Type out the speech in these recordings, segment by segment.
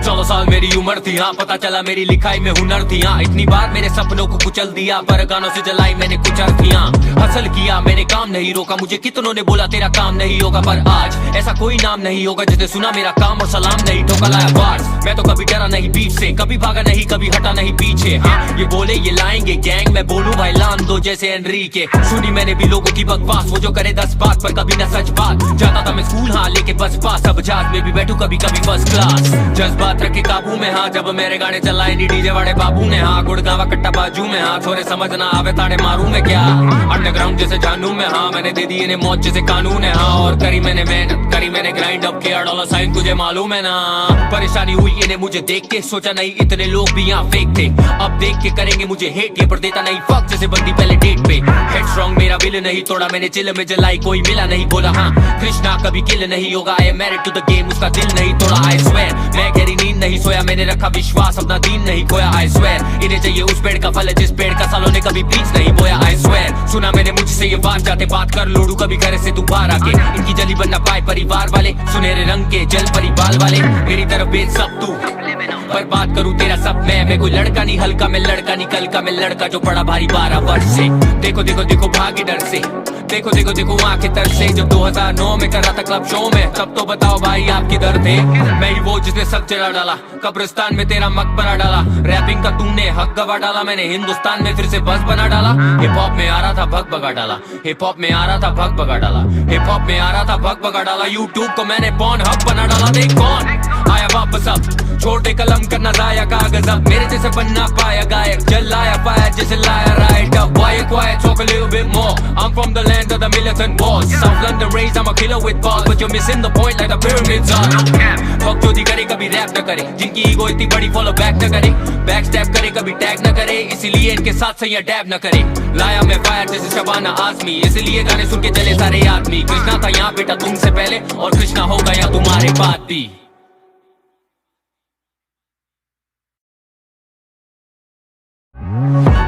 14 साल मेरी उम्र थी, हाँ पता चला मेरी लिखाई में हुनर थी। हाँ इतनी बार मेरे सपनों को कुचल दिया, पर गानों से जलाई मैंने कुछ अर्थियां। हसल किया मैंने काम नहीं रोका, मुझे कितनों ने बोला तेरा काम नहीं होगा, पर आज ऐसा कोई नाम नहीं होगा जिसने सुना मेरा काम और सलाम नहीं ठोका। लाया बार्स मैं तो कभी डरा नहीं बीच से, कभी भागा नहीं कभी हटा नहीं पीछे। हाँ ये बोले ये लाएंगे गैंग, मैं बोलूं भाई लान दो जैसे एनरिके। सुनी मैंने भी लोगों की बकवास, वो जो करे 10 बात पर कभी न सच बात। जाता था मैं स्कूल हाँ लेके बस पास, अब जहाज में भी बैठू कभी कभी फर्स्ट क्लास। जज्बात रखे काबू में हाँ, जब मेरे गाने चलाए नी डीजे वाले बाबू ने। हाँ गुड़गावा कट्टा बाजू में हाँ, छोरे समझ ना आवे ताड़े मारू मैं क्या। अंडरग्राउंड जैसे जानू मैं हाँ, मैंने दे दी इन्हें मौत जैसे कानून है। हाँ और करी मैंने मेहनत करी मैंने ग्राइंड, अब किया डॉलर साइन तुझे मालूम है ना। परेशानी हुई इन्हें मुझे देख के, सोचा नहीं इतने लोग भी यहाँ फेक थे। अब देख के करेंगे मुझे हेट, ये पर देता नहीं फक जैसे बंदी पहले डेट पे। हेड स्ट्रॉन्ग मेरा बिल नहीं तोड़ा मैंने, चिल में जलाई कोई मिला नहीं, बोला हाँ कृष्णा कभी किल नहीं होगा। I am married to the game, उसका दिल नहीं तोड़ा। आई स्वेयर मैं गहरी नींद नहीं सोया, मैंने रखा विश्वास अपना दीन नहीं खोया। आई स्वेयर इन्हें चाहिए उस पेड़ का फल जिस पेड़ का सालों ने कभी बीज नहीं बोया। आई स्वेयर सुना मैंने मुझसे ये बात, जाते बात कर लोडू कभी घर से तू बाहर आके। इनकी जली बनना पाए परिवार वाले, सुनहरे रंग के जल परी बाल वाले। मेरी तरफ बेच सब तू पर बात करूं तेरा सब मैं कोई लड़का नहीं हल्का, मैं लड़का नहीं कल का, मैं लड़का जो पड़ा भारी 12 वर्ष से। देखो देखो देखो भागे डर से, देखो देखो देखो आंखें तर से। जब 2009 में कर रहा था क्लब शो में, तब तो बताओ भाई आप किधर थे। मैं ही वो जिसने सब जला डाला, कब्रिस्तान में तेरा मकबरा डाला। रैपिंग का तूने हक गवा डाला, मैंने हिंदुस्तान में फिर से बस बना डाला। हिप हॉप में आ रहा था भग भगा डाला, हिप हॉप में आ रहा था भग भगा डाला, हिप हॉप में आ रहा था भग भगा डाला। यूट्यूब को मैंने पॉन हब बना डाला। देख कौन आया वापस अब, छोड़ दे कलम करना जाया कागज अब। मेरे जैसे बनना पाया गायक, जल लाया पाया जैसे लाया राइट अब। Quiet quiet talk a little bit more, I'm from the land of the militant wars. South London raised, I'm a killer with bars, but you're missing the point like the pyramids are. Fuck जो दी करे कभी rap न करे, जिनकी ego इतनी बड़ी follow back न करे। बैक स्टैप करे कभी टैग न करे, इसीलिए इनके साथ सही डैब न करे। लाया मैं फायर जैसे शबाना आजमी, इसलिए गाने सुन के चले सारे आदमी। कृष्णा था यहाँ बेटा तुमसे पहले, और कृष्णा हो गया तुम्हारे बाद भी।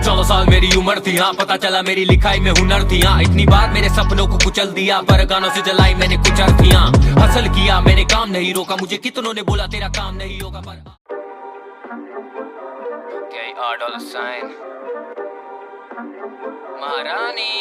14 साल मेरी उम्र थी, हाँ पता चला मेरी लिखाई में हुनर थी। हाँ इतनी बार मेरे सपनों को कुचल दिया, पर गानों से जलाई मैंने कुछ अर्थियां। हसल किया मैंने काम नहीं रोका, मुझे कितनों ने बोला तेरा काम नहीं होगा, पर $, महारानी।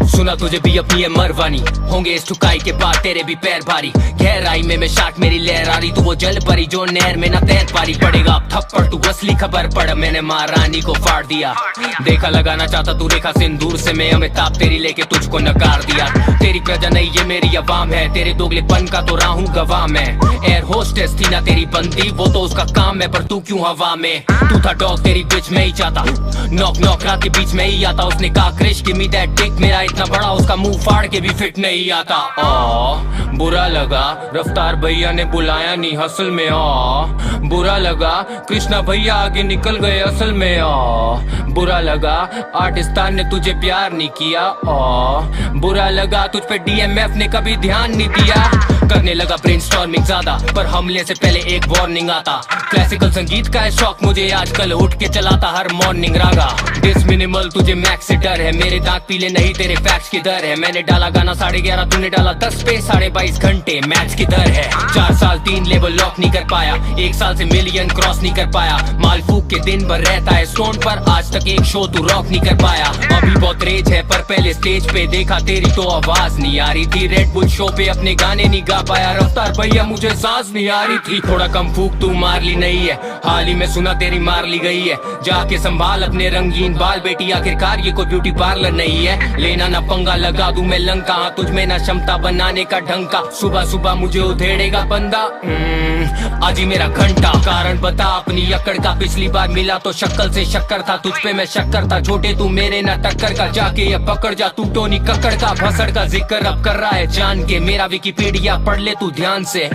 सुना तुझे भी अपनी है मरवानी, होंगे इस ठुकाई के बाद तेरे भी पैर भारी। गहराई में शार्क मेरी लहर आ रही, तू वो जल परी जो नहर में ना तैर पारी। पड़ेगा अब थप्पड़ तू असली खबर पड़, मैंने महारानी को फाड़ दिया। देखा लगाना चाहता तू रेखा सिंदूर से, मैं अमिताभ तेरी लेके तुझको नकार दिया। तेरी प्रजा नहीं ये मेरी अवाम है, तेरे दोगलेपन का तो राहू गवाह मैं। एयर होस्टेस थी ना तेरी बंदी, वो तो उसका काम है, पर तू क्यों हवा में। तू था डॉग तेरी बिच में ही जाता, नॉक नॉक रात के बीच में ही आता। उसने कहा Krish give me that dick, मेरा इतना बड़ा उसका मुंह फाड़ के भी फिट नहीं आता। बुरा लगा रफ्तार भैया ने बुलाया नहीं हसल में। बुरा लगा कृष्णा भैया आगे निकल गए असल में। बुरा लगा आर्टिस्तान ने तुझे प्यार नहीं किया। बुरा लगा तुझ पे DMF ने कभी ध्यान नहीं दिया। करने लगा ब्रेनस्टॉर्मिंग ज्यादा, पर हमले से पहले एक वार्निंग आता। क्लासिकल संगीत का है शौक मुझे आजकल, उठ के चलाता हर मॉर्निंग रागा। डिस मिनिमल तुझे मैक्स से डर है, मेरे दांत पीले नहीं तेरे फैक्स की दर है। मैंने डाला गाना 11:30, तूने डाला 10 पे 22.5 घंटे मैच की दर है। 4 साल 3 लेवल लॉक नहीं कर पाया, 1 साल से मिलियन क्रॉस नहीं कर पाया। माल फूक के दिन भर रहता है स्टोन पर, आज तक एक शो तू रॉक नहीं कर पाया। अभी बहुत रेज है पर पहले स्टेज पे देखा तेरी तो आवाज नहीं आ रही थी। रेड बुल शो पे अपने गाने नहीं गा पाया, रफ्तार भैया मुझे सांस नहीं आ रही थी। थोड़ा कम फूक तू मार ली नहीं है, हाल ही में सुना तेरी मार ली गई है। जाके संभाल अपने रंगीन बाल बेटी, आखिरकार ये कोई ब्यूटी पार्लर नहीं है। लेना ना पंगा लगा दूं मैं लंका, तुझ में ना क्षमता बनाने का ढंका। सुबह सुबह मुझे उधेड़ेगा बंदा, आज ही मेरा घंटा। कारण बता अपनी अकड़ का, पिछली बार मिला तो शक्ल से शक्कर था, तुझ पे मैं शक्कर था। छोटे तू मेरे ना टक्कर का, जाके ये पकड़ जा तू टोनी कक्कड़ का। भसड़ का जिक्र अब कर रहा है जान के, मेरा विकिपीडिया पढ़ ले तू ध्यान से।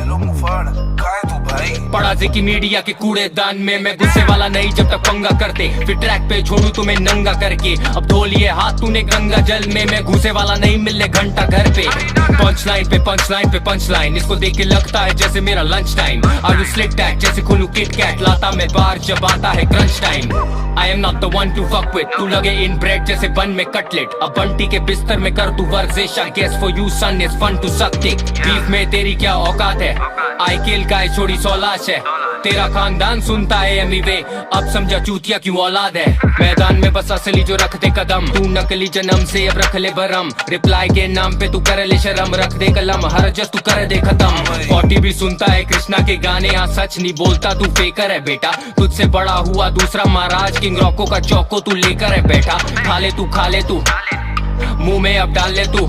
पड़ा विकिमीडिया के कूड़ेदान में, मैं गुस्से वाला नहीं जब तक पंगा करते, फिर ट्रैक पे छोड़ू तुम्हें नंगा करके। अब धो लिए हाथ तूने गंगा जल में, मैं घुसे वाला नहीं मिलने घंटा घर पे। पंच लाइन पे पंच लाइन पे पंच लाइन, इसको देख के लगता है जैसे मेरा लंच टाइम। आलू स्लिट टैक जैसे खुलू किट कैट, लाता मैं बार जब आता है crunch time. I am not the one to fuck with, तू लगे इन ब्रेड जैसे बन में कटलेट। अब बंटी के बिस्तर में कर तू वर्जिश, I guess for you son is fun to suck dick। Beef में तेरी क्या औकात है, I kill guy छोड़ी 100 लाश है, तेरा खानदान सुनता है एमवे। अब समझा चूतिया क्यों औलाद है। मैदान में बस असली जो रखते कदम, तू नकली जन्म से अब रख ले भरम। रिप्लाई के नाम पे तू कर ले शर्म, रख दे कलम हर जस तू कर दे खत्म। 40 भी सुनता है कृष्णा के गाने, हाँ सच नहीं बोलता तू फेकर है बेटा। तुझसे बड़ा हुआ दूसरा महाराज, किंग रॉको का चौको तू लेकर है बैठा। खा ले तू मुंह में अब डाल ले तू।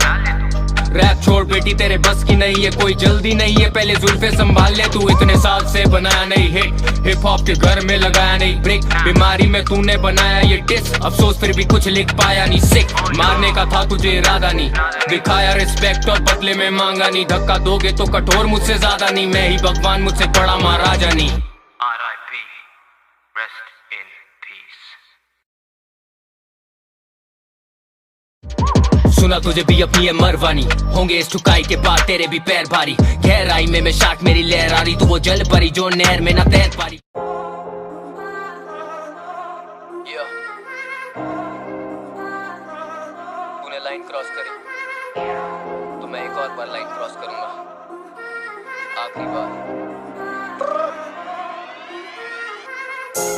रैप छोड़ बेटी तेरे बस की नहीं है, कोई जल्दी नहीं है, पहले जुल्फे संभाल ले तू। इतने साल से बनाया नहीं हिट, हिप हॉप के घर में लगाया नहीं ब्रेक। बीमारी में तूने बनाया ये डिस, अफसोस फिर भी कुछ लिख पाया नहीं। सिक मारने का था तुझे इरादा नहीं, दिखाया रिस्पेक्ट और बदले में मांगा नहीं। धक्का दोगे तो कठोर मुझसे ज्यादा नहीं, मैं ही भगवान मुझसे बड़ा महाराजा नहीं। R.I.P. Rest in peace. सुना तुझे भी अपनी है मरवानी, होंगे इस ठुकाई के बाद तेरे भी पैर भारी। गहराई में शार्क मेरी लहर आ रही, तू वो जल परी जो नहर में ना तैर पारी। तूने लाइन क्रॉस करी तो मैं एक और बार लाइन क्रॉस करूंगा, आखिरी बार।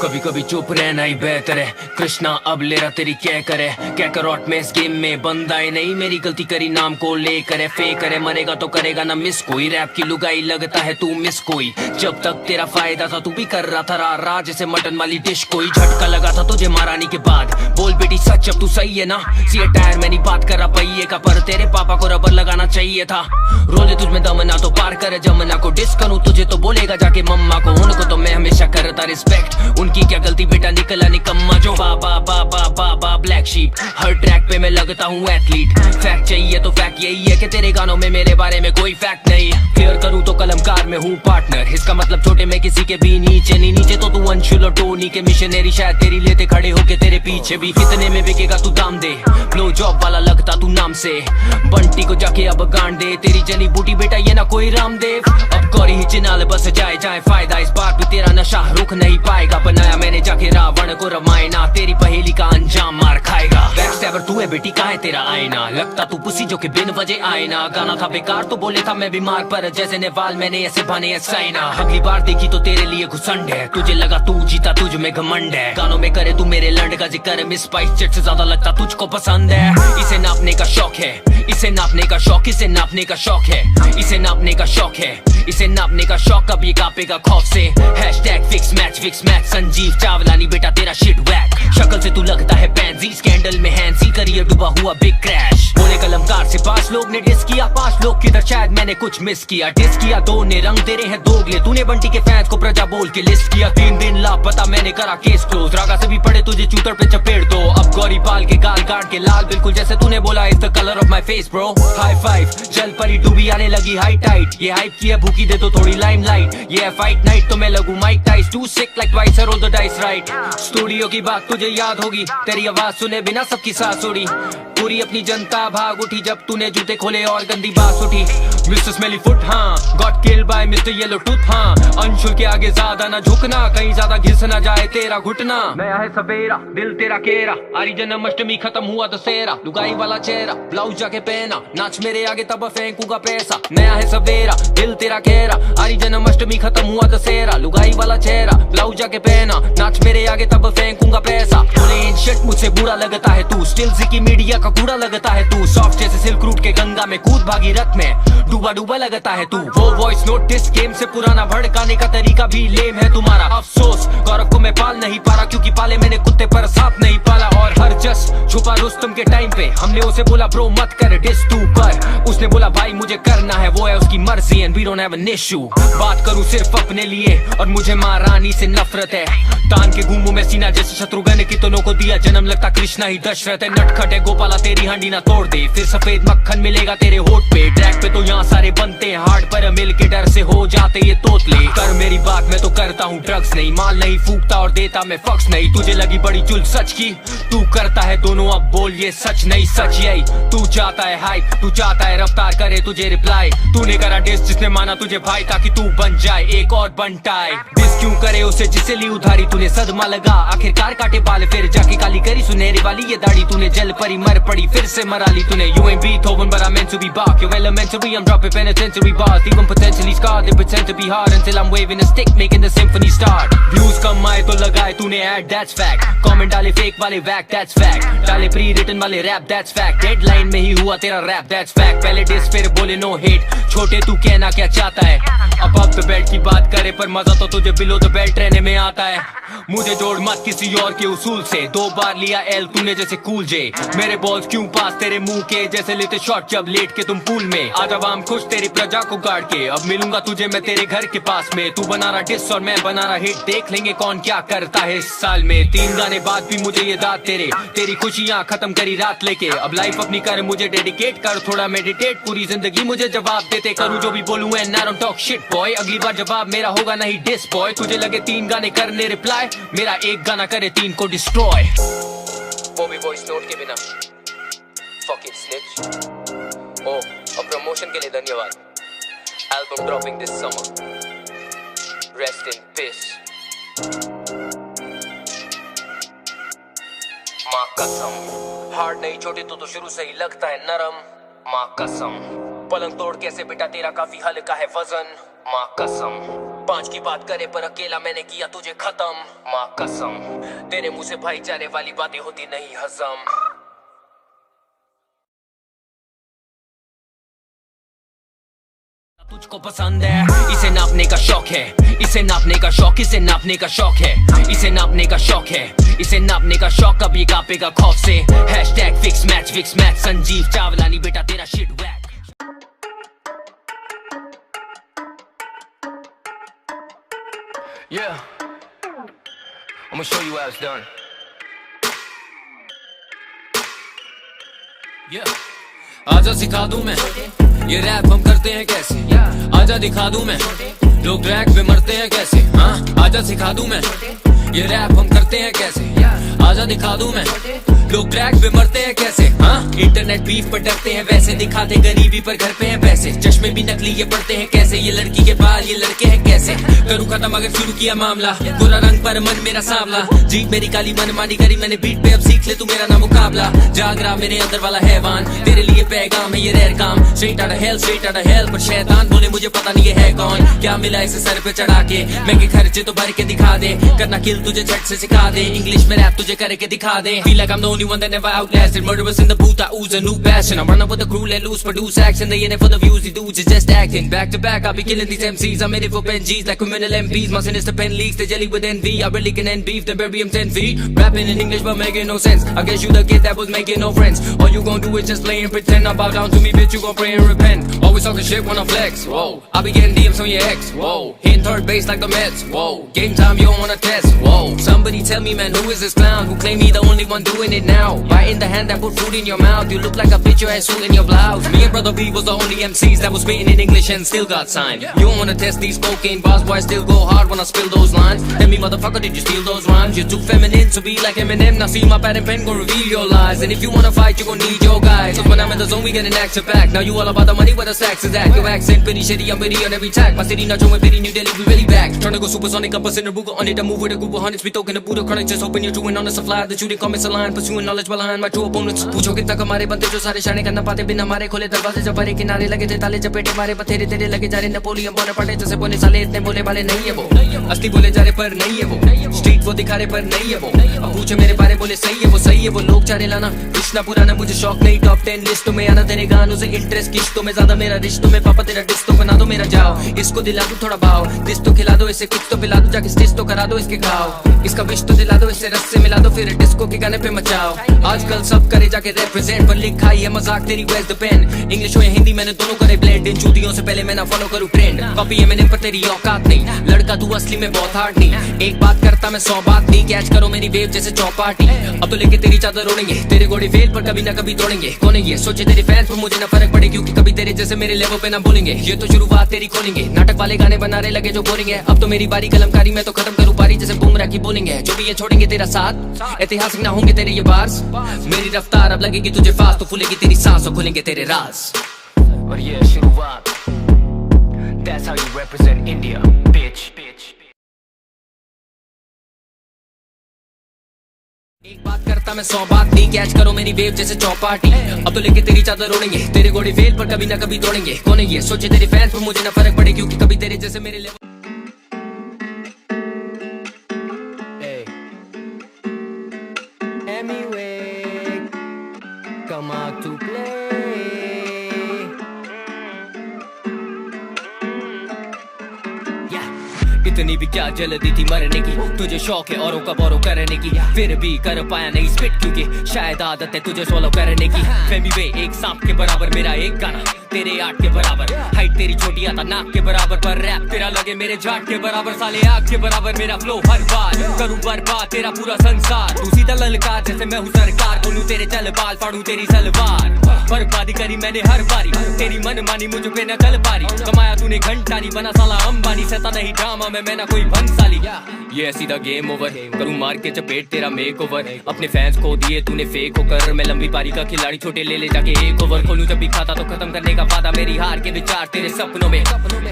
कभी कभी चुप रहना ही बेहतर है, कृष्णा अब ले रहा तेरी क्या करे। क्या करॉट में इस गेम में बंदा है नहीं, मेरी गलती करी नाम को ले करे। फेक करे मरेगा तो करेगा ना मिस कोई, रैप की लुगाई लगता है तू मिस कोई। जब तक तेरा फायदा था तू भी कर रहा था रा जैसे मटन वाली डिश कोई। झटका लगा था तुझे मारानी के बाद, बोल बेटी सच अब तू सही है ना। सी टायर में नहीं बात कर रहा पहिए का, पर तेरे पापा को रबर लगाना चाहिए था। रोले तुझ में दमना तो पार करे जमना को, डिस करूं तुझे तो बोलेगा जाके मम्मा को। उनको तो मैं हमेशा करता रिस्पेक्ट, उनकी क्या गलती बेटा निकला निकम्मा जो। बाबा बाबा बाबा ब्लैक शीप, हर ट्रैक पे मैं लगता हूँ एथलीट। फैक्ट चाहिए तो फैक्ट यही है कि तेरे गानों में मेरे बारे में कोई फैक्ट नहीं। क्लियर करूँ तो कलमकार में हूँ पार्टनर, इसका मतलब छोटे में किसी के भी नीचे नहीं। नीचे तो तू अंशुल और टोनी के मिशनरी, शायद तेरी लेते खड़े होके तेरे पीछे भी। कितने में बिकेगा तू दाम दे, ब्लो जॉब वाला लगता तू नाम से। बंटी को जाके अब गांड दे, तेरी जली बूटी बेटा ये ना कोई रामदेव। अब कौरी ही चिनाल बस जाए फायदा, इस बार भी तेरा नशा रुक नहीं पाएगा। बनाया मैंने जाके रावण को रामायणा, तेरी पहेली का अंजाम मार खाएगा। बैकस्टैबर तू है बेटी कहाँ है तेरा आईना, लगता तू पुसी जो कि बिन वजह आए ना। गाना था बेकार तो बोले था मैं बीमार, पर जैसे नेवाल मैंने ऐसे बने साइना। अगली बार देखी तो तेरे लिए घुसंड है, तुझे लगा तू जीता तुझ में घमंड है। गानों में करे तू मेरे लंड का जिक्र, मिस स्पाइस जेट से ज्यादा लगता तुझको पसंद है। इसे नापने का शौक है, इसे नापने का शौक, इसे नापने का शौक है, इसे नापने का शौक है, इसे नापने का शौक। अब ये कांपेगा खौफ से, hashtag fix match Sanjeev Chawlani बेटा तेरा शिट वैक। शक्ल से तू लगता है पैंसी, स्कैंडल में हैंसी, करियर डूबा हुआ बिग क्रैश। बोले कलमकार से 5 लोग ने डिस किया, 5 लोग किधर शायद मैंने कुछ मिस किया। डिस किया 2 ने, रंग तेरे हैं दोगले, तूने बंटी के फैंस को प्रजा बोल के लिस्ट किया। 3 दिन लापता मैंने करा केस क्लोज, रागा से भी पड़े तुझे चूतर पे चपेट दो। अब गौरी पाल के गाल काट के लाल, बिल्कुल जैसे तूने बोला is the colour of my face bro. High five जल परी डूबी आने लगी हाई टाइट, ये हाइप की है भूखी दे तो थोड़ी लाइमलाइट। ये है फाइट नाइट तो मैं लगूं Mike Tyson, too sick like twice I roll the dice right. Studio की बात तुझे याद होगी, तेरी आवाज सुने बिना सबकी सांस उड़ी। पूरी अपनी जनता भाग उठी जब तूने जूते खोले और गंदी बात उठी। मिस्टर स्मेली फुट हाँ, got killed by mister yellow tooth हाँ। अंशुल के आगे ज्यादा ना झुकना, कहीं ज्यादा घिस ना जाए तेरा घुटना। नया है सवेरा दिल तेरा केरा, आरी जन्माष्टमी खत्म हुआ दशहरा। लुगाई वाला चेहरा ब्लाउज जाके पहना, नाच मेरे आगे तब फेंकूंगा पैसा। नया है सवेरा दिल तेरा केरा, आरी जन्माष्टमी खत्म हुआ दशहरा। लुगाई वाला चेहरा ब्लाउज जाके पहना, नाच मेरे आगे तब फेंकूंगा पैसा। बोले इन शिट मुझसे बुरा लगता है तू, स्टिल की मीडिया का कूड़ा लगता है तू। सॉफ्ट जैसे सिल्क रूट के गंगा में कूद भागी रथ में डूबा डूबा लगता है तू। वो वॉइस नोट डिस गेम से पुराना, भड़काने का तरीका भी लेम है तुम्हारा। अफसोस गौरव को मैं पाल नहीं पा रहा, क्योंकि पाले मैंने कुत्ते पर सांप नहीं पाला। और हर जस छुपा रुस्तम के टाइम पे, हमने उसे बोला ब्रो मत कर डिस तू पर, उसने बोला भाई मुझे करना है, वो है उसकी मर्जी and we don't have an issue. बात करूं सिर्फ अपने लिए और मुझे महारानी से नफरत है। तान के घूमू मैं सीना जैसे शत्रुघ्न की, दोनों को दिया जन्म लगता कृष्णा ही दशरथ है। नटखट है गोपाला तेरी हांडी ना तोड़ दे, फिर सफेद मक्खन मिलेगा तेरे होठ पे। ट्रैक पे तो यहाँ सारे बनते हैं हार्ड, पर मिल के डर से हो जाते ये तोतले। कर मेरी बात मैं तो करता हूँ ड्रग्स नहीं, माल नहीं फूकता और देता मैं फक्स नहीं। तुझे लगी बड़ी चुल सच की, तू करता है दोनों अब बोल ये सच नहीं सच यही। तू चाहता है हाइप, तू चाहता है रफ्तार करे तुझे रिप्लाई। तूने करा डिस जिसने माना तुझे भाई, ताकि तू बन जाए एक और बनटाए। माफ क्यों करे उसे जिसे ली उधारी तूने सदमा लगा आखिरकार काटे बाल फिर जाके काली करी सुनहरी वाली ये दाढ़ी तूने जल परी मर पड़ी फिर से मरा ली तूने You ain't Beethoven but I'm meant to be Bach You're elementary I'm dropping penitentiary bars Even potentially scarred they pretend to be hard Until I'm waving a stick making the symphony start Views कम आए तो लगाए तूने ad that's fact Comment डाले fake वाले whack that's fact डाले pre written वाले rap that's fact Deadline में ही हुआ तेरा rap that's fact पहले diss फिर बोले no hate छोटे तू कहना क्या चाहता है अब द बेड की बात करे पर मजा तो तुझे बिलो द बेल्ट रहने में आता है मुझे जोड़ मत किसी और के उसूल से 2 बार लिया एल तूने जैसे कूल जे मेरे बॉल्स क्यों पास तेरे मुंह के जैसे लेते शॉट जब लेट के तुम पूल में आज अब आम खुश तेरी प्रजा को गाड़ के अब मिलूंगा तुझे मैं तेरे घर के पास में तू बना रहा डिस और मैं बना रहा हिट देख लेंगे कौन क्या करता है इस साल में 3 गाने बाद भी मुझे ये दाद तेरी खुशियां खत्म करी रात लेके अब लाइफ अपनी कर मुझे डेडिकेट कर थोड़ा मेडिटेट पूरी जिंदगी मुझे जवाब देते करूँ जो भी बोलूं and I don't talk shit boy अगली बार जवाब मेरा होगा नहीं डिस बॉय तुझे लगे 3 गाने करने रिप्लाई मेरा एक गाना करे 3 को डिस्ट्रॉय वो भी वॉइस नोट के बिना fucking snitch ओ और प्रमोशन के लिए धन्यवाद album dropping this summer rest in peace माँ कसम हार्ड नहीं छोटे तो शुरू से ही लगता है नरम माँ कसम पलंग तोड़ कैसे बेटा तेरा काफी हल्का है वजन माँ कसम 5 की बात करे पर अकेला मैंने किया तुझे खत्म माँ कसम तेरे मुंह से भाईचारे वाली बातें होती नहीं हजम तुझको पसंद है इसे नापने का शौक है इसे नापने का शौक इसे नापने का शौक है इसे नापने का शौक है इसे नापने का शौक अब ये कापेगा खौफ से hashtag fix match Sanjeev Chawlani बेटा तेरा shit वैक Yeah, I'm gonna show you how it's done. Yeah, आजा सिखा दूं मैं ये रैप हम करते हैं कैसे आजा दिखा दूं मैं लोग ट्रैक पे मरते हैं कैसे हाँ आजा सिखा दूं मैं ये रैप हम करते हैं कैसे आजा दिखा दूं मैं लोग ट्रैक पे मरते हैं कैसे हाँ इंटरनेट बीफ पर डरते हैं वैसे दिखाते गरीबी पर घर पे हैं पैसे चश्मे भी नकली ये पढ़ते हैं कैसे ये लड़की के बाल ये लड़के हैं कैसे करूँ खत्म अगर शुरू किया मामला पूरा रंग पर मन मेरा सांवला जीत मेरी काली मन मानी करी मैंने बीट पे अब सीख ले तू मेरा ना मुकाबला जाग रहा मेरे अंदर वाला हैवान तेरे लिए पैगाम है ये रेयर काम स्ट्रेट आउट ऑफ हेल पर शैतान बोले मुझे पता नहीं ये है कौन क्या मिला इसे सर पे चढ़ा के महंगे खर्चे तो भर के दिखा दे करना किल तुझे झट से सिखा दे इंग्लिश में रैप तुझे करके दिखा दे feel like I'm the only one that never outlasted murderers in the booth I ooze a new passion I'm running with the crew let loose produce action they in it for the views these dudes is just acting back to back I'll be killing these MCs I'm in it for Benjis like criminal MPs my sinister pen leaks they jelly with envy I really can end beef then bury him 10 feet rapping in English but making no sense I guess you the kid that was making no friends all you gon' do is just play and pretend now bow down to me bitch you gon' pray and repent always talking shit when I flex whoa I be getting DMs on your ex whoa hitting third base like the Mets whoa game time you don't wanna test whoa somebody tell me man who is this clown who claim he the only one doing it now biting the hand that put food in your mouth you look like a bitch your ass suit in your blouse me and brother B was the only MCs that was spitting in English and still got signed you don't wanna test these cocaine bars boy I still go hard when I spill those lines tell me motherfucker did you steal those rhymes you're too feminine to be like Eminem now see my pad and pen gon' reveal your lies and if you wanna fight you gon' need your guys cause when I'm in the zone we get an action pack now you all about the money where the stacks is at your accent pretty shitty I'm pretty on every track my city not showing pity New Delhi we really back trying to go supersonic up us in the Ruger on it I move with a group of hundreds we talking the Buddha chronic just hoping you're doing honest a fly the shooting comments align pursuing knowledge behind my true opponents पूछो कितना हमारे बंदे जो सारे शाने करना पाते बिना मारे खोले दरवाजे जब परे किनारे लगे थे ताले चपेटे मारे बथेरे तेरे लगे जा रहे नेपोलियन बोने पड़े जैसे बोले साले इतने बोले वाले नहीं है वो असली बोले जा रहे पर नहीं है वो स्ट्रीट वो दिखा रहे पर नहीं है वो अब पूछे मेरे बारे बोले सही है वो लोग चारे लाना कृष्णा पुराना मुझे शौक नहीं टॉप 10 लिस्टों में आना तेरे गानों से इंटरेस्ट किस्तों में ज्यादा मेरा रिश्तों में पापा तेरा डिस्टो बना दो मेरा जाओ इसको दिला दो थोड़ा भाव दिस तो खिला दो इसे कुछ तो पिला दो जाके स्टिच तो करा दो इसके घाव इसका विश तो दिला दो इसे रस से मिला दो फिर डिस्को के गाने पे मचाओ आजकल सब करे जाके represent पर लिखा ही है मजाक तेरी where's the pen इंग्लिश हो या हिंदी मैंने दोनों करे ब्लेंड इन चूतियों से पहले मैं ना फॉलो करूँ ट्रेंड कॉपी है मैंने पर तेरी औकात नहीं लड़का तू असली में बहुत हार्ड नहीं एक बात करता मैं 100 बात नहीं कैच करो मेरी वेव जैसे चौपाटी अब तो लेके तेरी चादर ओढ़ेंगे तेरे घोड़े फेल पर कभी ना कभी तोड़ेंगे कौन है ये सोचे तेरे फैंस पर मुझे ना फर्क पड़े क्योंकि कभी तेरे जैसे मेरे लेवल पे ना बोलेंगे ये तो शुरुआत तेरी खोलेंगे नाटक वाले गाने बना रहे लगे जो बोरिंग है अब तो मेरी बारी कलमकारी मैं तो खत्म करूँ पारी जैसे बुमराह की बोलिंग है जो भी ये छोड़ेंगे तेरा साथ ऐतिहासिक ना होंगे तेरे ये बार्स मेरी रफ्तार अब लगेगी तुझे फास्ट तो फूलेगी तेरी सांस और खुलेंगे तेरे राज और ये शुरुआत That's how you represent India, bitch. एक बात करता मैं 100 बात नहीं, कैच करो मेरी वेव जैसे चौपाटी। अब तो लेके तेरी चादर ओढ़ेंगे, तेरे घोड़े फेल पर कभी ना कभी तोड़ेंगे। कौन है ये सोचे तेरे फैंस पर मुझे ना फर्क पड़े, क्योंकि कभी तेरे जैसे मेरे level. Come out to play. Yeah. इतनी भी क्या जल्दी थी मरने की, तुझे शौक है औरों का बोरो करने की, फिर भी कर पाया नहीं स्पिट क्योंकि शायद आदत है तुझे सोलो करने की। फेमी वे एक सांप के बराबर मेरा एक गाना, तेरे 8 के बराबर। हाइट तेरी छोटी आता नाक के बराबर, पर रैप तेरा लगे मेरे जाट के बराबर। साले आग के बराबर मेरा फ्लो, हर बार करूं बर्बाद तेरा पूरा संसार। तू सीधा ललकार जैसे मैं हूँ सरकार, बोलूं तेरे चल बाल फाड़ू तेरी सलवार। बर्बादी करी मैंने हर बारी, तेरी मन मानी मुझ पे न चल पारी। कमाया तूने घंटा नहीं, बना साला अंबानी। सहता नहीं ड्रामा मैं ना कोई भंसाली। ये सीधा गेम ओवर, करूं मार के चपेट तेरा मेक ओवर। अपने फैंस को दिए तूने फेक होकर, मैं लंबी पारी का खिलाड़ी छोटे ले जाके एक ओवर। खोलूं जब भी खाता तो खत्म करने का वादा, मेरी हार के विचार तेरे सपनों में।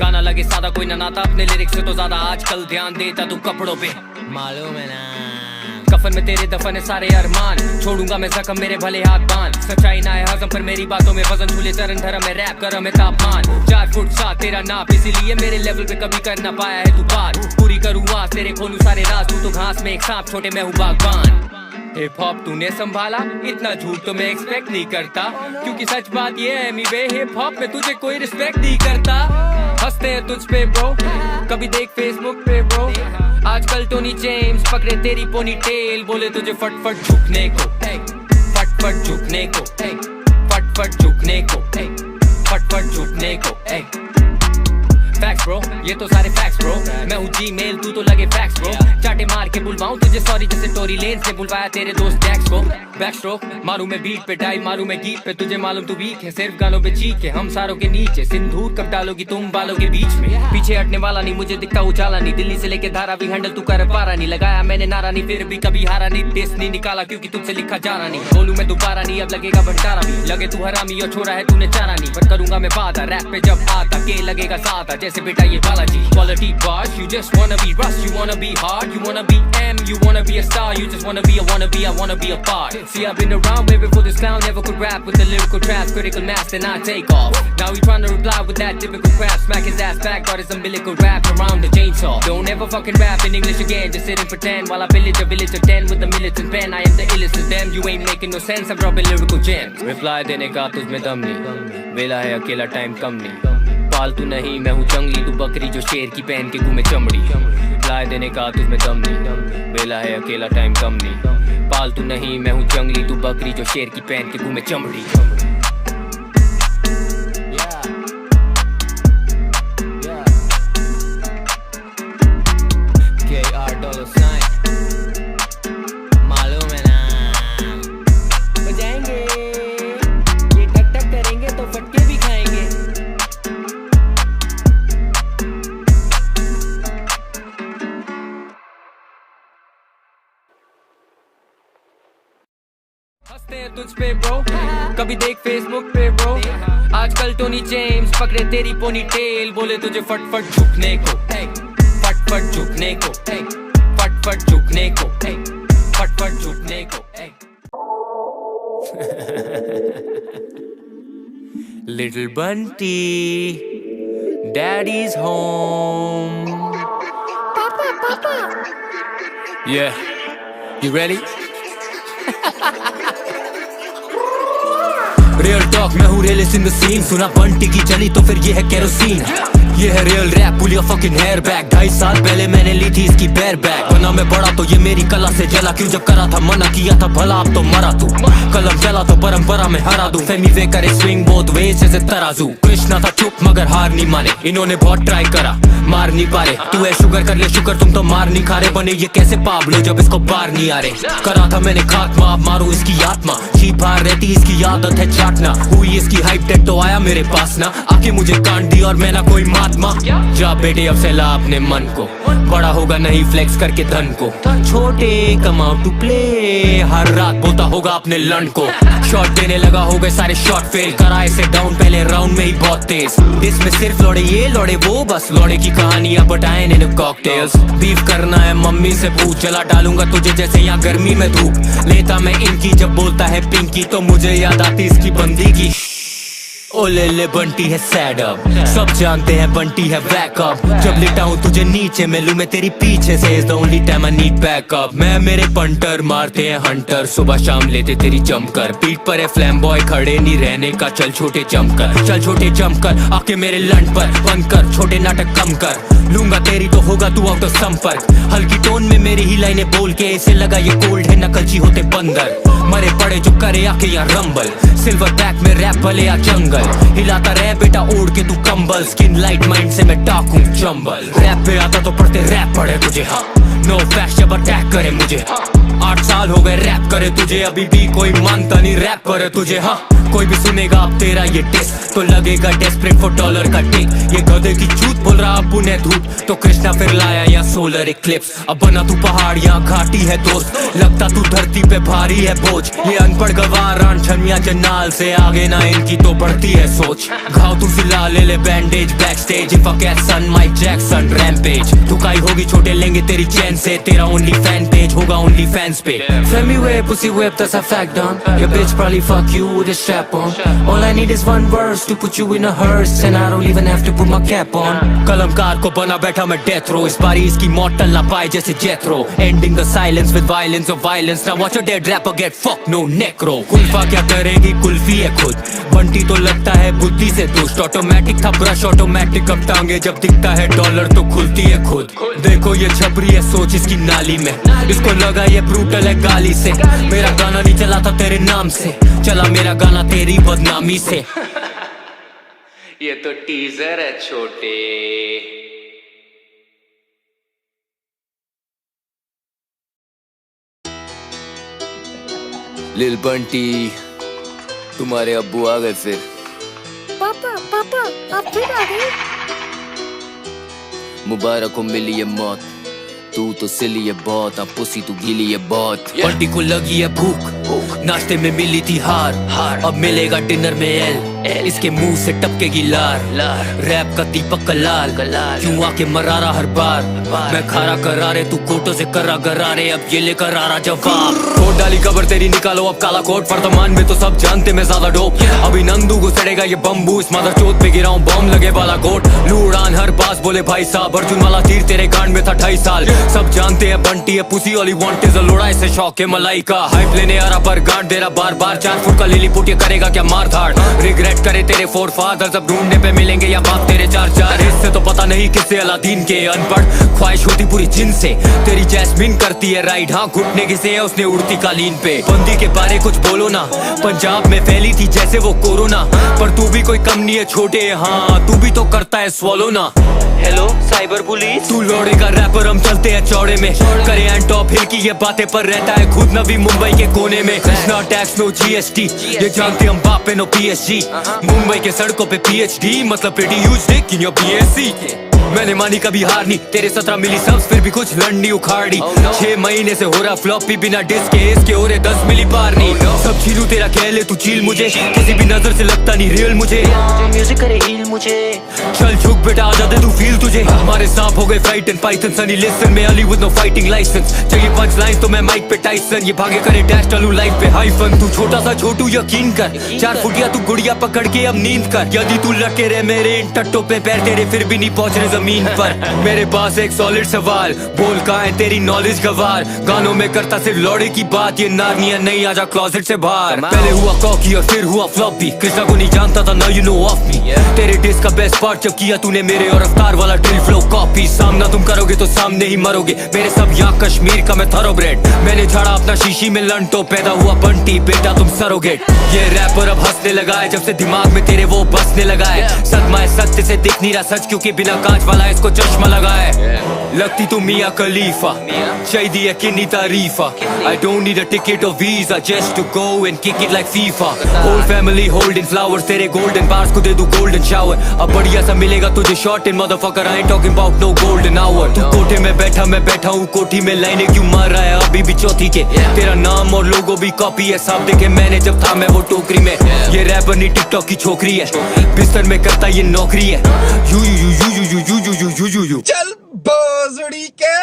गाना लगे सादा कोई ना नाता, अपने लिरिक्स से तो ज्यादा आजकल ध्यान देता तू कपड़ों पे। मालूम है ना कफन में तेरे दफन है सारे अरमान, छोड़ूंगा मैं जख्म मेरे भले हाथ बांध। सच्चाई ना है हजम पर मेरी बातों में वजन, झूले चरण धर्म में रैप कर मैं तापमान। 4 फुट 7 तेरा नाप, इसीलिए मेरे लेवल पे कभी कर ना पाया है तू बात। पूरी करूँ आज तेरे खोलूं सारे राज, तू तो घास में एक सांप छोटे मैं हूँ बागबान। हिप हॉप तूने संभाला, इतना झूठ तो मैं एक्सपेक्ट नहीं करता, क्योंकि सच बात ये है मी बे हिप हॉप में तुझे कोई रिस्पेक्ट नहीं करता। हंसते हैं तुझ पे ब्रो, कभी देख फेसबुक पे ब्रो। आजकल टोनी जेम्स पकड़े तेरी पोनी टेल, बोले तुझे फट फट झुकने को, फट फट झुकने को, फट फट झुकने को, फट फट झुकने को। फैक्स ब्रो, ये तो सारे फैक्स ब्रो। मैं हूँ जीमेल तू तो लगे फैक्स ब्रो। चाटे मार के बुलवाऊं तुझे सॉरी जैसे टोरी लेंस ने बुलवाया तेरे दोस्त जैक्स को। बैक स्ट्रोक मारू मैं बीट पे, डाई मारू मैं गीत पे, तुझे मालूम तू वीक है सिर्फ गानों पे चीख है। हम सारों के नीचे सिंदूर कब डालोगी तुम बालों के बीच में। पीछे हटने वाला नहीं, मुझे दिखता उजाला नहीं। दिल्ली से लेके धारावी हैंडल तू कर पारा नहीं, लगाया मैंने नारा नहीं, फिर भी कभी हारा नहीं। टेस्ट नहीं निकाला क्योंकि तुझसे लिखा जा रहा नहीं। बोलूं मैं दोबारा नहीं, अब लगेगा भंडारा भी। लगे तू हरामी और छोरा है तूने चारा नहीं, पर करूंगा मैं वादा रैप पे जब आता के लगेगा सादा जैसे बेटा ये Balaji. Quality bars, you just wanna be Russ, you wanna be hard, you wanna be M, you wanna be a star, you just wanna be a wannabe, I wanna be a part. See I've been around way before this clown never could rap with the lyrical traps, critical mass, then I take off. Now he trying to reply with that typical crap, smack his ass back, got his umbilical wrapped around the chainsaw. Don't ever fucking rap in English again, just sit and pretend while I pillage a village of 10 with a militant pen. I am the illest of them, you ain't making no sense, I'm dropping lyrical gems. Reply देने का तुझमें दम नहीं, वेला है अकेला time कम नहीं। पालतू नहीं मैं हूँ जंगली, तू बकरी जो शेर की पहन के घूमे चमड़ी। लाए देने का तुझमें दम नहीं, वेला है अकेला टाइम कम नहीं। पालतू नहीं मैं हूँ जंगली, तू बकरी जो शेर की पहन के घूमे चमड़ी। मालूम है ना बजाएंगे ये टक टक करेंगे तो फटके भी खाएंगे। हंसते हैं तुझ पे ब्रो, कभी देख फेसबुक पे ब्रो। आजकल टोनी जेम्स पकड़े तेरी पोनी टेल, बोले तुझे फट फट झुकने को, फट फट झुकने को, फट फट झुकने को, फट फट झुकने को। Little Bunty, Daddy's home. Papa. Yeah, you ready? Real talk मैं हूँ रियलिस्ट इन द सीन, सुना बंटी की चली तो फिर ये है केरोसिन। ये है real rap, pull your fucking hair back. 2.5 साल पहले मैंने ली थी इसकी बेयर बैक। बना मैं बड़ा तो ये मेरी कला से जला, क्यों जब करा था मना किया था भला, अब तो मरा तू। कलम चला तो परंपरा में हरा दूं, फेमी वे करे स्विंग बोथ वेज जैसे तराजू। कृष्णा था चुप मगर हार नहीं माने, इन्होंने बहुत ट्राई करा मार नहीं पा रहे। तू है शुगर कर ले शुगर, तुम तो मार नहीं खा रहे। बने ये कैसे पाबलो जब इसको बार नहीं आ रहे। करा था मैंने खात्मा, अब मारू इसकी आत्मा। चीप बाहर रहती इसकी आदत है चाटना। हुई इसकी हाइप डेट तो आया मेरे पास ना, आके मुझे कांड दी और मैं ना कोई मात आत्मा। जा बेटे अब सहला अपने मन को, बड़ा होगा नहीं फ्लेक्स करके धन को। छोटे कमाओ टू प्ले, हर रात बोता होगा अपने लंड को। शॉट देने लगा हो गए सारे शॉट फेल, कराए से डाउन पहले राउंड में ही बहुत तेज। इसमें सिर्फ लौड़े ये लौड़े वो, बस लौड़े की कहानियां बताए इन कॉकटेल्स। बीफ करना है मम्मी से पूछ, जला डालूंगा तुझे जैसे यहाँ गर्मी में धूप। लेता मैं इनकी जब बोलता है पिंकी, तो मुझे याद आती इसकी बंदी की। ओ ले ले बंटी है सैड अप, सब जानते हैं बंटी है बैकअप। जब लिटाऊं तुझे नीचे मिलूं मैं तेरी पीछे से, is the only time I need backup. मैं मेरे पंटर मारते हैं हंटर, सुबह शाम लेते तेरी जमकर। पीठ पर है फ्लैम बॉय खड़े नहीं रहने का, चल छोटे जमकर, चल छोटे जमकर। आके मेरे लंड पर बंद कर, छोटे नाटक कम कर। लूंगा तेरी तो होगा तू आउट ऑफ संपर्क। हल्की टोन में मेरी ही लाइनें बोल के इसे लगा ये कोल्ड है, नकलची होते बंदर। मरे पड़े जो करे आके यहाँ रंबल, सिल्वर बैक में रैप भले या जंगल। हिलाता रहे बेटा ओढ़ के तू कंबल, स्किन लाइट माइंड से मैं टाकूं चंबल। रैप पे आता तो पढ़ते रैप पढ़े तुझे, हाँ नो फैक्ट जब अटैक करे मुझे। 8 साल हो गए रैप करे तुझे, अभी भी कोई मानता नहीं रैप करे तुझे। हाँ कोई भी सुनेगा अब तेरा ये टेस्ट, तो लगेगा डेस्परेट फॉर डॉलर का टिक। ये गधे की चूत बोल रहा अब उन्हें धूप, तो कृष्णा फिर लाया यहाँ सोलर इक्लिप्स। अब बना तू पहाड़ यहाँ घाटी है दोस्त, लगता तू धरती पे भारी है बोझ। ये अनपढ़ गवार छनिया जन्नाल से आगे ना इनकी तो बढ़ती है सोच। घाव तू सिला ले ले bandage back stage, if I catch son Mike Jackson rampage. दुकाई होगी छोटे लेंगे तेरी चैन से, तेरा ओनली फैन पेज होगा ओनली फैंस पे। Femi whip, pussy whip, that's a fact done. Your bitch probably fuck you with a strap on. All I need is one verse to put you in a hearse, and I don't even have to put my cap on. कलमकार को बना बैठा मैं death row, इस बारी इसकी मौत टल ना पाए जैसे जेथरो। Ending the silence with violence of violence. Now watch a dead rapper get fucked, no necro. Kulfa क्या करेगी कुल्फी है खुद, बंटी तो लगता है बुद्धि से दुष्ट। ऑटोमेटिक था ब्रश ऑटोमेटिक, अब टांगे जब दिखता है डॉलर तो खुलती है खुद। देखो ये छपरी है सोच इसकी नाली में, इसको लगा ये ब्रूटल है गाली से। मेरा गाना नहीं चला था तेरे नाम से, चला मेरा गाना तेरी बदनामी से। ये तो टीजर है छोटे। लिल बंटी तुम्हारे अब्बू आ गए फिर। पापा पापा आप फिर आ गए। मुबारक हो मिली ये मौत, तू तो सिली है बहुत, अब पुसी तू गीली है बहुत। बंटी को लगी है भूख, नाश्ते में मिली थी हार, अब मिलेगा डिनर में एल। इसके मुंह से टपकेगी लार, रैप का दीपक का लाल, क्यों आके मरा रहा हर बार। मैं खारा करारे तू कोटों से करा गरारे, अब ये लेकर आ रहा जवाब। कोट डाली कबर तेरी निकालो अब काला कोट, वर्तमान में तो सब जानते मैं ज्यादा डोप। अभी नंदू को सड़ेगा ये बम्बू, इस मदर चौथ पे गिराऊं बम लगे वाला गोट। लूड़ान हर पास बोले भाई साहब, अर्जुन वाला तीर तेरे कांड में था 2.5 साल। सब जानते हैं बंटी है पुसी वाली वांट इज लोड़ा, इसे शौक है मलाई का। हाइप लेने आ रहा पर गांड दे रहा बार बार, 4 फुट का लिली पुट ये करेगा क्या मार धाड़। रिग्रेट करे तेरे फोर फादर्स, अब ढूंढने पे मिलेंगे या बाप तेरे 4 इससे तो पता नहीं किससे अलादीन के। अनपढ़ ख्वाहिश होती पूरी जिन से, तेरी जैस्मिन करती है राइड, हाँ घुटने किसे है उसने उड़ती कालीन पे। बंदी के बारे कुछ बोलो ना, पंजाब में फैली थी जैसे वो कोरोना, पर तू भी कोई कम नहीं है छोटे, हाँ तू भी तो करता है स्वॉलो ना। हेलो साइबर पुलिस, तू लौड़े का रैपर हम चलते हैं चौड़े में, करे एंड टॉप हिल की ये बातें पर रहता है खुद नवी मुंबई के कोने में। नो टैक्स नो जीएसटी, ये जानते हम बाप पे नो पीएचडी। मुंबई के सड़कों पे पीएचडी मतलब pretty huge Dick in your BSc. मैंने मानी कभी हार नहीं, तेरे 17 मिली सब्स फिर भी कुछ लड़नी उखाड़ी। 6 महीने से हो रहा फ्लॉपी बिना डिस्क के, इसके हो रहे 10 मिली पार नहीं। सब छीनू तेरा कह ले तू चील, मुझे किसी भी नजर से लगता नहीं रियल मुझे। म्यूजिक करे हील मुझे, चल झुक बेटा आजा दे तू फील तुझे। हमारे सांप हो गए fight and python, Sonny Liston में Ali with no fighting licence. चाहिए पंच लाइन तो मैं माइक पे टाइसन, ये भागे करे डैश चलू लाइफ पे हाइफन। तू छोटा सा छोटू यकीन कर, 4 फुटिया तू गुड़िया पकड़ के अब नींद कर। यदि तू लटके रहे मेरे इन टट्टों पे पैर तेरे फिर भी नहीं पहुंच रहे जमीन पर। मेरे पास एक सॉलिड सवाल, बोल कहाँ है तेरी नॉलेज गवार। गानों में करता सिर्फ लौड़े की बात, ये नारनिया नहीं आजा क्लोजेट से बाहर। पहले हुआ कॉकी और फिर हुआ फ्लॉपी, कृष्णा को नहीं जानता था, now you know of me. तेरे डिस्क का बेस्ट पार्ट जब किया तूने मेरे और अवतार वाला ड्रिल फ्लो कॉपी। सामना तुम करोगे तो सामने ही मरोगे, मेरे सब यहाँ कश्मीर का मैं थॉरोब्रेड। मैंने झाड़ा अपना शीशी में लन तो पैदा हुआ बंटी बेटा तुम सरोगेट। ये रैपर अब हंसने लगा है जब से दिमाग में तेरे वो बसने लगा है। सदमा है सत्य से दिख नहीं रहा सच, क्योंकि बिना कांच वाला इसको चश्मा लगा है। लगती तू मियां खलीफा चाहिए किन्नी तारीफा I don't need a ticket or visa just to go and kick it like FIFA Whole family holding flowers तेरे golden bars को दे दूं golden shower अब बढ़िया सा मिलेगा तुझे short in motherfucker I ain't talking about no golden hour तू कोठे में बैठा मैं बैठा हूँ कोठी में लाइनें क्यों मार रहा है अभी भी चौथी के तेरा नाम और लोगो भी कॉपी है साफ देखे मैंने जब था मैं वो टोकरी में ये रैपर नहीं टिकटॉक की छोकरी है बिस्तर में करता ये नौकरी है you you you you you you you you you you चल बोजड़ी के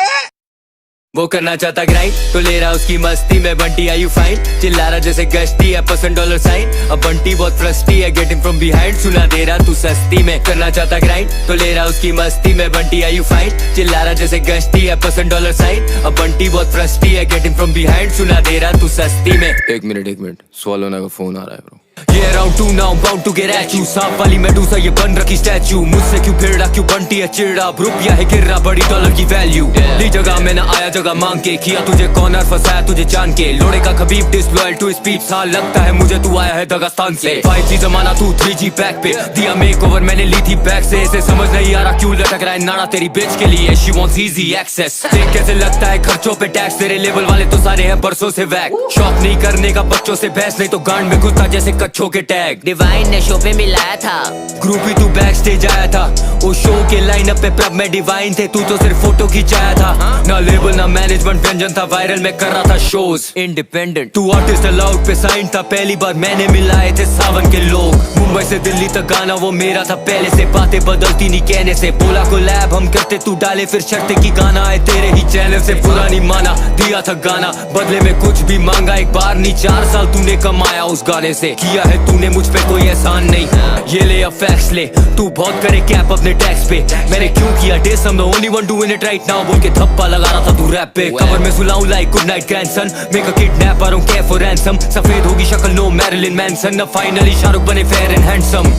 वो करना चाहता ग्राइंड तो ले रहा उसकी मस्ती में बंटी आई यू फाइन चिल्ला रहा जैसे गश्ती है $% अब बंटी बहुत फ्रस्टी है गेटिंग फ्रॉम बिहाइंड सुना दे रहा तू सस्ती में करना चाहता ग्राइंड तो ले रहा उसकी मस्ती में बंटी आई यू फाइन चिल्ला रहा जैसे गश्ती है $% अब बंटी बहुत फ्रस्टी है गेटिंग फ्रॉम बिहाइंड सुना दे रहा तू सस्ती में एक मिनट स्वालोना का फोन आ रहा है ब्रो ये round 2 now bound to get at you सांप वाली मेडूसा ये बन रखी स्टैचू मुझसे क्यों फिर रहा क्यों बंटी है चिड़ा रुपया है गिर रहा बड़ी डॉलर की वैल्यू ली जगह में ना आया जगह मांग के किया तुझे कॉर्नर फंसाया तुझे जान के लोड़े का खबीब डिसलॉयल टू स्पीड सा लगता है मुझे तू आया है दगास्तान से 5G जमाना तू 3G पैक पे दिया मेक ओवर मैंने ली थी बैक से इसे समझ नहीं आ रहा क्यों लटक रहा है नाड़ा तेरी बिच के लिए शी वांट्स इजी एक्सेस देख कैसे लगता है खर्चों पे टैक्स तेरे लेवल वाले तो सारे हैं बरसों से वैक शौक नहीं करने का बच्चों से बहस नहीं तो गांड में घुसता जैसे कच्छों के टैग डिवाइन ने शो पे मिलाया था ग्रुप ही तू बैक स्टेज आया था वो शो के लाइनअप पे प्रब में डिवाइन थे तू तो सिर्फ फोटो खिंचाया था ना लेबल ना मैनेजमेंट व्यंजन था वायरल में कर रहा था शोज इंडिपेंडेंट तू आर्टिस्ट अलाउड पे साइन था पहली बार मैंने मिलाए थे सावन के लोग मुंबई से दिल्ली तक गाना वो मेरा था पहले से बातें बदलती नहीं कहने से बोला को लैब हम करते तू डाले फिर शर्त की गाना है तेरे ही चैनल से पूरा नहीं माना दिया था गाना बदले में कुछ भी मांगा एक बार नहीं 4 साल तूने कमाया उस गाने से किया है तूने मुझ पे कोई एहसान नहीं ये ले अब फैक्स ले तू बहुत करे कैप अपने टैक्स पे मैंने क्यों किया dish I'm the only one doing it right now बोल के थप्पा लगा रहा था तू रैप पे कवर में सुलाऊं like good night grandson make a kidnap I don't care for ransom सफेद होगी शक्ल नो मैरिलिन मैनसन अब फाइनली शाहरुख बने फेयर एंड हैंडसम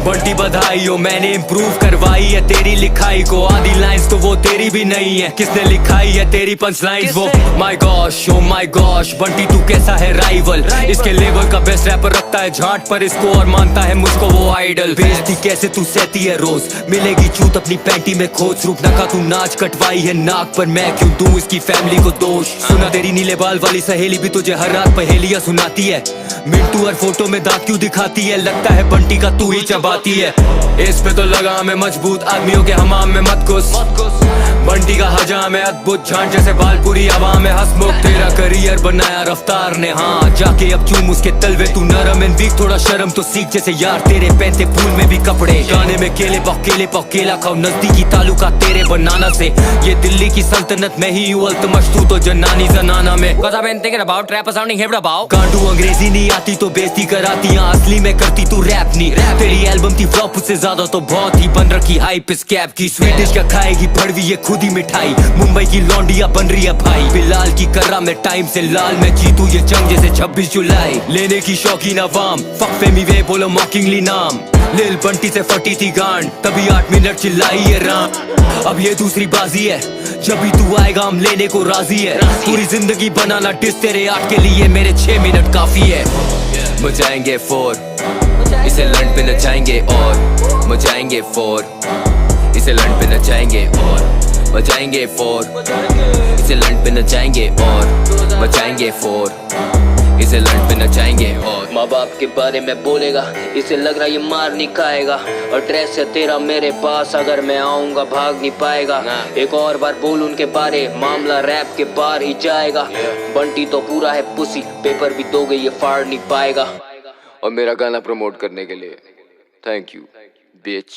बंटी बधाई हो मैंने इम्प्रूव करवाई है तेरी लिखाई को आधी लाइंस तो वो तेरी भी नहीं है किसने लिखाई है तेरी पंच लाइंस वो my gosh oh my gosh Bunty तू कैसा है राइवल इसके लेवल का बेस्ट रैपर रखता है झाट पर इसको और मानता है मुझको वो आइडल बेइज्जती कैसे तू सहती है रोज मिलेगी चूत अपनी पैंटी में खोज रूप नका तू नाच कटवाई है नाक पर मैं क्यों दूं इसकी फैमिली को दोष सुना तेरी नीले बाल वाली सहेली भी तुझे हर रात पहेलियां सुनाती है मिंटू हर फोटो में दाग क्यों दिखाती है लगता है बंटी का तू ही चबाती है इस पे तो लगा मैं मजबूत आदमियों के हमाम में मत घुस बंटी का हजाम है अद्भुत झांझ जैसे बालपुरी आवाम में हंसमुख तेरा करियर बनाया रफ्तार ने हाँ जाके अब चूम उसके तलवे तू नरम एंड वीक थोड़ा शर्म तो सीख जैसे यार तेरे पहनते फूल में भी कपड़े गाने में केले पाव केला खाओ नजदीकी तालुका तेरे बनाना से ये दिल्ली की सल्तनत में ही हूँ अल्तमश तू तो जनानी जनाना में Cause I've been thinking about rap sounding hip about कांडू अंग्रेजी नहीं आती तो बेइज्जती कराती असली में करती तू रैप नहीं तेरी एल्बम थी फ्लॉप उससे ज्यादा तो बहुत ही बन रखी हाइप इस कैप की स्वीडिश का खाएगी भड़वी ये खुद ही मिठाई मुंबई की लौंडिया बन रही है भाई बिलाल की कर रहा मैं टाइम से लाल मैं जीतू ये जंग जैसे 26 जुलाई लेने की शौकीन अवाम फक फेमी वे बोलो मॉकिंगली नाम लिल बंटी से फटी थी गांड तभी 8 मिनट चिल्लाई ये राम अब ये दूसरी बाजी है जब भी तू आएगा हम लेने को राजी है पूरी जिंदगी बनाना डिस तेरे 8 के लिए मेरे 6 मिनट काफी है मचाएंगे 4 इसे लंड पे नचाएंगे और मचाएंगे 4 इसे लंड पे नचाएंगे और मचाएंगे 4 इसे लंड पे नचाएंगे और मचाएंगे 4 इसे लंड पे नचाएंगे और माँ बाप के बारे में बोलेगा इसे लग रहा ये मार नहीं खाएगा और ड्रेस है तेरा मेरे पास अगर मैं आऊंगा भाग नहीं पाएगा एक और बार बोल उनके बारे मामला रैप के बाहर ही जाएगा बंटी तो पूरा है पुसी पेपर भी दोगे ये फाड़ नहीं पाएगा और मेरा गाना प्रमोट करने के लिए थैंक यू बिच